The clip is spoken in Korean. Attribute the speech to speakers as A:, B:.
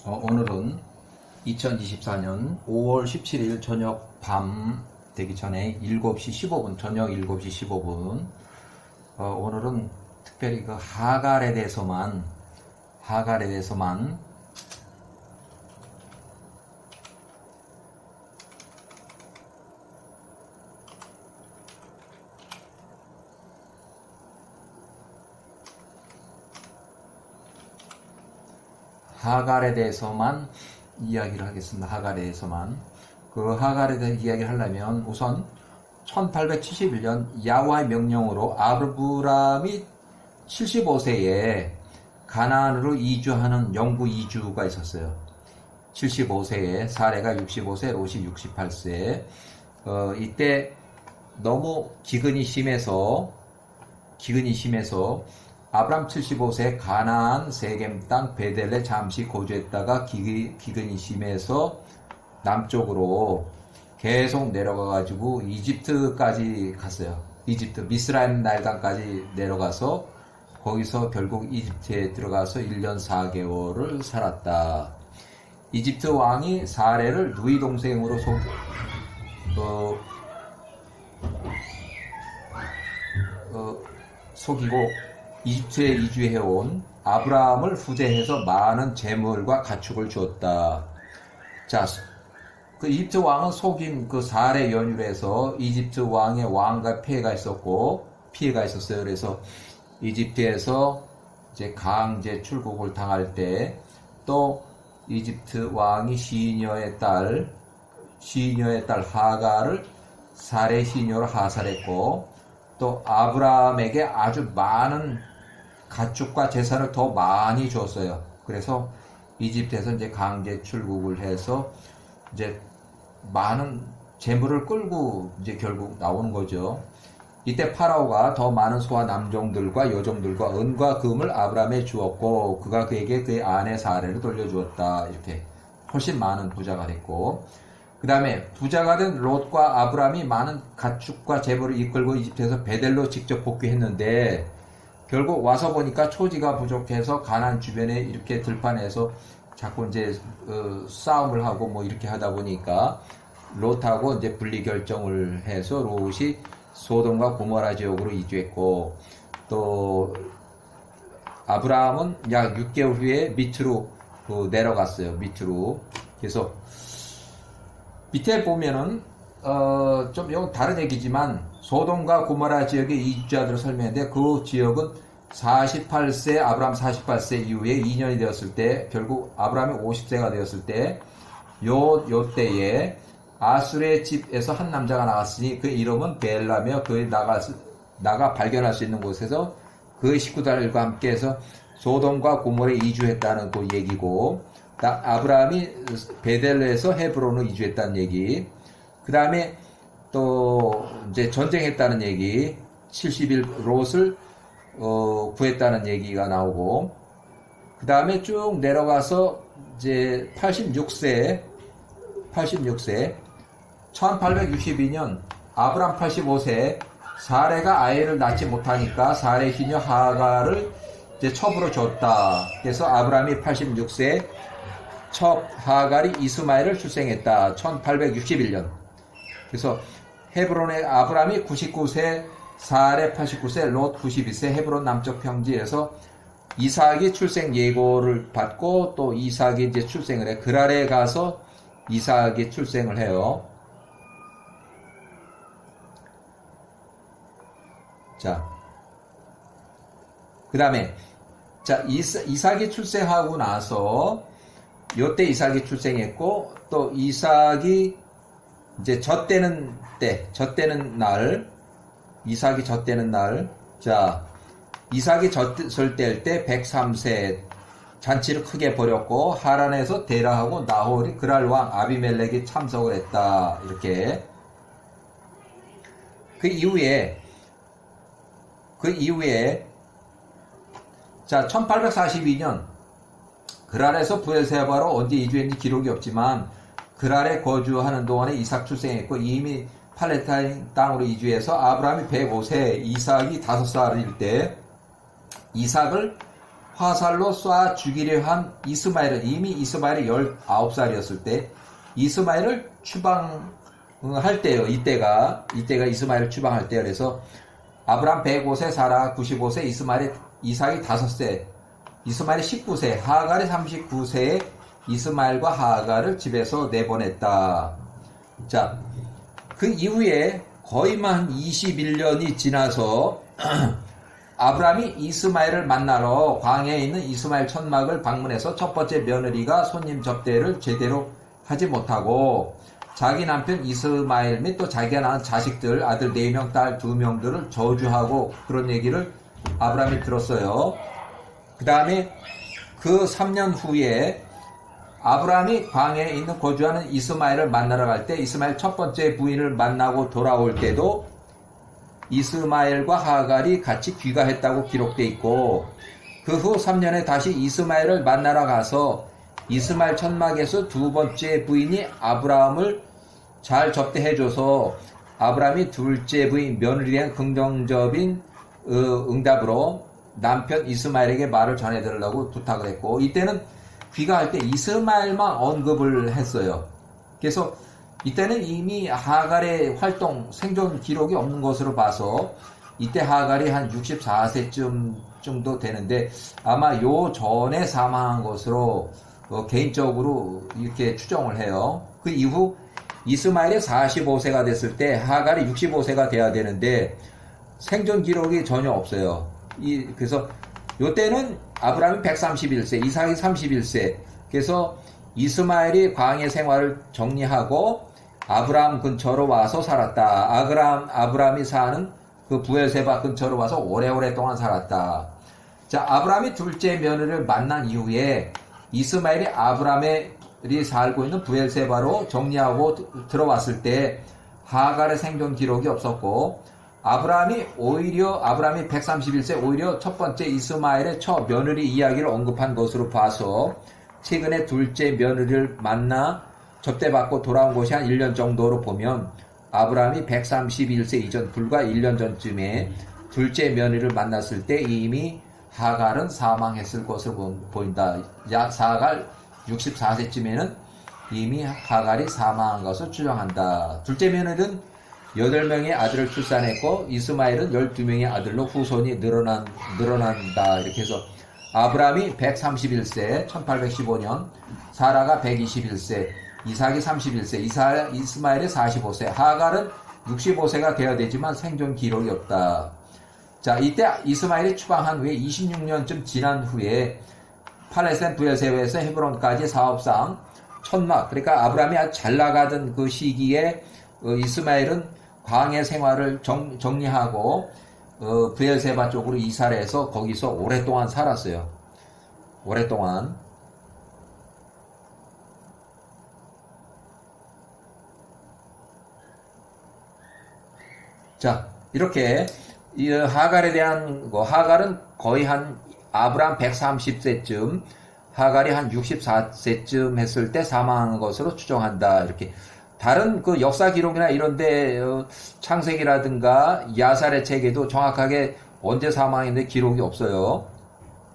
A: 오늘은 2024년 5월 17일 저녁 밤 되기 전에 7시 15분, 저녁 7시 15분. 오늘은 특별히 그 하갈에 대해서만 이야기를 하겠습니다. 하갈에 대해서만. 그 하갈에 대해 이야기를 하려면 우선 1871년 야훼의 명령으로 아브라함이 75세에 가나안으로 이주하는 영구 이주가 있었어요. 75세에 사레가 65세, 롯이 68세. 이때 너무 기근이 심해서 아브람 75세 가나안 세겜 땅 베델에 잠시 거주했다가 기근이 심해서 남쪽으로 계속 내려가 가지고 이집트까지 갔어요. 이집트 미스라임 나일강까지 내려가서 거기서 결국 이집트에 들어가서 1년 4개월을 살았다. 이집트 왕이 사레를 누이 동생으로 속이고 이집트에 이주해온 아브라함을 후대해서 많은 재물과 가축을 주었다. 자, 그 이집트 왕은 속인 그 사례 연유로 해서 이집트 왕의 왕과 피해가 있었어요. 그래서 이집트에서 이제 강제 출국을 당할 때 또 이집트 왕이 시녀의 딸 하갈을 사례 시녀로 하살했고, 또 아브라함에게 아주 많은 가축과 재산을 더 많이 줬어요. 그래서 이집트에서 이제 강제 출국을 해서 이제 많은 재물을 끌고 이제 결국 나오는 거죠. 이때 파라오가 더 많은 소와 남종들과 여종들과 은과 금을 아브라함에 주었고, 그가 그에게 그의 아내 사레를 돌려주었다. 이렇게 훨씬 많은 부자가 됐고, 그 다음에 부자가 된 롯과 아브라함이 많은 가축과 재물을 이끌고 이집트에서 베델로 직접 복귀했는데, 결국 와서 보니까 초지가 부족해서 가나안 주변에 이렇게 들판에서 자꾸 이제 싸움을 하고 뭐 이렇게 하다 보니까 롯하고 이제 분리 결정을 해서 롯이 소돔과 고모라 지역으로 이주했고, 또 아브라함은 약 6개월 후에 밑으로 내려갔어요. 밑으로. 그래서 밑에 보면은 좀 이건 다른 얘기지만 소돔과 고모라 지역의 이주자들을 설명했는데, 그 지역은 48세 아브라함 48세 이후에 2년이 되었을 때, 결국 아브라함이 50세가 되었을 때 요 때에 아술의 집에서 한 남자가 나갔으니 그 이름은 벨라며, 그의 나가 발견할 수 있는 곳에서 그의 식구들과 함께해서 소돔과 고모라에 이주했다는 그 얘기고, 아브라함이 베델에서 헤브론으로 이주했다는 얘기, 그 다음에 또 이제 전쟁했다는 얘기, 70일 롯을 구했다는 얘기가 나오고, 그 다음에 쭉 내려가서 이제 86세 1862년 아브람 85세 사레가 아이를 낳지 못하니까 사레 시녀 하갈을 이제 첩으로 줬다. 그래서 아브람이 86세 첩 하갈이 이스마엘을 출생했다. 1861년. 그래서 헤브론의 아브람이 99세, 사레 89세, 롯 92세, 헤브론 남쪽 평지에서 이삭이 출생 예고를 받고, 또 이삭이 이제 출생을 해. 그랄에 가서 이삭이 출생을 해요. 자, 그 다음에, 자, 이삭이 출생하고 나서, 요때 이삭이 출생했고, 또 이삭이 이제 젖대는 날, 자, 이삭이 젖을 뗄 때 103세 잔치를 크게 벌였고, 하란에서 데라하고 나홀이 그랄 왕 아비멜렉이 참석을 했다. 이렇게. 그 이후에 자, 1842년 그랄에서 브에세바로 언제 이주했는지 기록이 없지만, 그랄에 거주하는 동안에 이삭 출생했고, 이미 팔레스타인 땅으로 이주해서 아브라함이 105세, 이삭이 5살일 때 이삭을 화살로 쏴 죽이려 한 이스마엘은 이미 이스마엘이 19살이었을 때 이스마엘을 추방할 때요. 이때가 이스마엘을 추방할 때 그래서 아브람 105세, 사라 95세, 이삭이 5세, 이스마엘이 19세, 하갈이 39세에 이스마엘과 하갈을 집에서 내보냈다. 자, 그 이후에 거의만 21년이 지나서 아브람이 이스마엘을 만나러 광야에 있는 이스마엘 천막을 방문해서 첫 번째 며느리가 손님 접대를 제대로 하지 못하고 자기 남편 이스마엘 및 또 자기가 낳은 자식들, 아들 4명, 딸 2명들을 저주하고 그런 얘기를 아브람이 들었어요. 그 다음에 그 3년 후에 아브람이 광야에 있는 거주하는 이스마엘을 만나러 갈 때 이스마엘 첫 번째 부인을 만나고 돌아올 때도 이스마엘과 하갈이 같이 귀가했다고 기록되어 있고 그 후 3년에 다시 이스마엘을 만나러 가서 이스마엘 천막에서 두 번째 부인이 아브라함을 잘 접대해줘서 아브라함이 둘째 부인 며느리에 대한 긍정적인 응답으로 남편 이스마엘에게 말을 전해달라고 부탁을 했고 이때는 귀가할 때 이스마엘만 언급을 했어요. 그래서 이때는 이미 하갈의 활동, 생존 기록이 없는 것으로 봐서 이때 하갈이 한 64세쯤 정도 되는데 아마 요 전에 사망한 것으로 개인적으로 이렇게 추정을 해요. 그 이후 이스마엘이 45세가 됐을 때 하갈이 65세가 돼야 되는데 생존 기록이 전혀 없어요. 그래서 요때는 아브라함이 131세, 이삭이 31세. 그래서 이스마엘이 광야 생활을 정리하고 아브라함 근처로 와서 살았다. 아브라함이 사는 그 부엘세바 근처로 와서 오래오래 동안 살았다. 자, 아브라함이 둘째 며느리를 만난 이후에 이스마엘이 아브라함이 살고 있는 부엘세바로 정리하고 들어왔을 때 하갈의 생존 기록이 없었고 아브라함이 131세 오히려 첫 번째 이스마엘의 첫 며느리 이야기를 언급한 것으로 봐서 최근에 둘째 며느리를 만나 접대받고 돌아온 것이 한 1년 정도로 보면 아브라함이 131세 이전 불과 1년 전쯤에 둘째 며느리를 만났을 때 이미 하갈은 사망했을 것으로 보인다. 약 하갈 64세쯤에는 이미 하갈이 사망한 것을 추정한다. 둘째 며느리는 8명의 아들을 출산했고 이스마엘은 12명의 아들로 후손이 늘어난다. 이렇게 해서 아브라함이 131세 1815년, 사라가 121세, 이삭이 31세, 이스마엘이 45세, 하갈은 65세가 되어야 되지만 생존 기록이 없다. 자, 이때 이스마엘이 추방한 후에 26년쯤 지난 후에 팔레스타인 부엘세바에서 헤브론까지 사업상 천막, 그러니까 아브라함이 아주 잘 나가던 그 시기에 이스마엘은 광야 생활을 정리하고 부엘세바 쪽으로 이사를 해서 거기서 오랫동안 살았어요. 오랫동안. 자, 이렇게 이 하갈에 대한 하갈은 거의 한 아브라함 130세쯤, 하갈이 한 64세쯤 했을 때 사망한 것으로 추정한다. 이렇게 다른 그 역사 기록이나 이런데 창세기라든가 야살의 책에도 정확하게 언제 사망했는데 기록이 없어요.